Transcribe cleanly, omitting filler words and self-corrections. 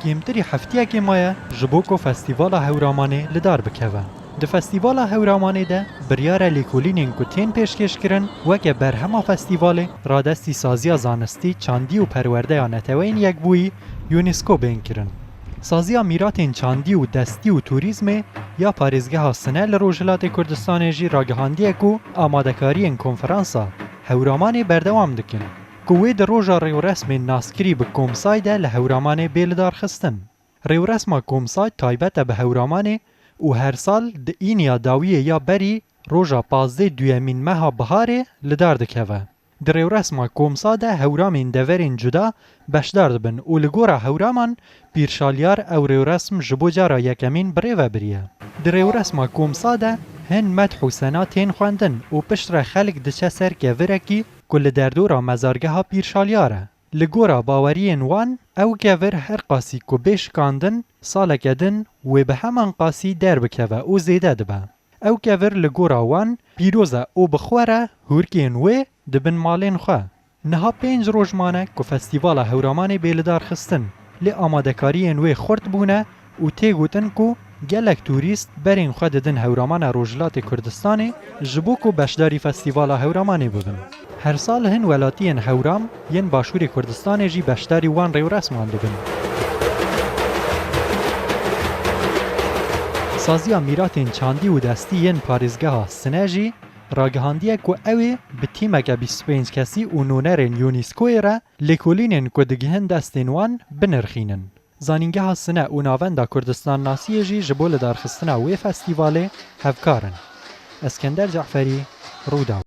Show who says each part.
Speaker 1: کمتری هفتیه مایه جبوکو فستیوالا هورامانه لدار بکوه. د فستیوالا هورامانه ده بریاره لیکولینین کو تین پیشکش کرن وکه برهما فستیوال رادستی سازیا زانستی چاندی و پرورده نتوین یک بوی یونسکو بین کرن. سازیا میراتین چاندی و دستی و توریزم یا پارێزگەها سنە لە ڕۆژهەڵاتی کوردستانێژی ڕاگەهاندیەک و ئامادەکاریên کۆنفرانسا هەورامانê بەردەوام dikin ku wê di roja rêwresmên naskirî bi Komsay de li hewramanê bêlidar xistin. Rêwresma Komsay taybet e bi hewramanê û her sal di îniya dawiyê ya berî roja 15 duyemîn meha biharê li dar dikeve. Di rêwresma Komsa de hewramên deverên cuda beşdar dibin û li gora hewraman pîrşalyar ew rêwresm ji bo cara yekemîn birêve biriye. Di rêwresma Komsa de hin medh û sena tên xwendin û pişt re xelk diçe ser kevirekî ku li derdora mezargeha pîrşalyar e. Li gora baweriyên wan ew kevir her qasî ku bê şikandin saleke din wê bi heman qasî derbikeve û zêde dibe. Ew kevir li gora wan pîroz e û bixwere hûrkên wê dibin malên xwe. Niha 5 roj mane ku festîvala hewramanê bêlidar xistin lê amadekariyên wê xurt bûne û tê gotin ku gelek turîst berên xwe didin hewramana Rojhilatê Kurdistanê ji bo ku beşdarî festîvala hewramanê bibin. Her sal hin welatiyên hewram yên Başûrê Kurdistanê jî beşdarî wan rêwresman dibin. Saziya mîratên çandî û destî yên parêzgeha Sinê jî ragihandiye ku ew ê bi tîmeke 25 kesî û nonerên Unescoyê re lêkolînên ku digihin destên wan binirxînin. Zanîngeha Sinê û Navenda Kurdistan Nasiyê jî ji bo lidarxistina wê festîvalê hevkar in. Eskender Ceferî, Rûdaw.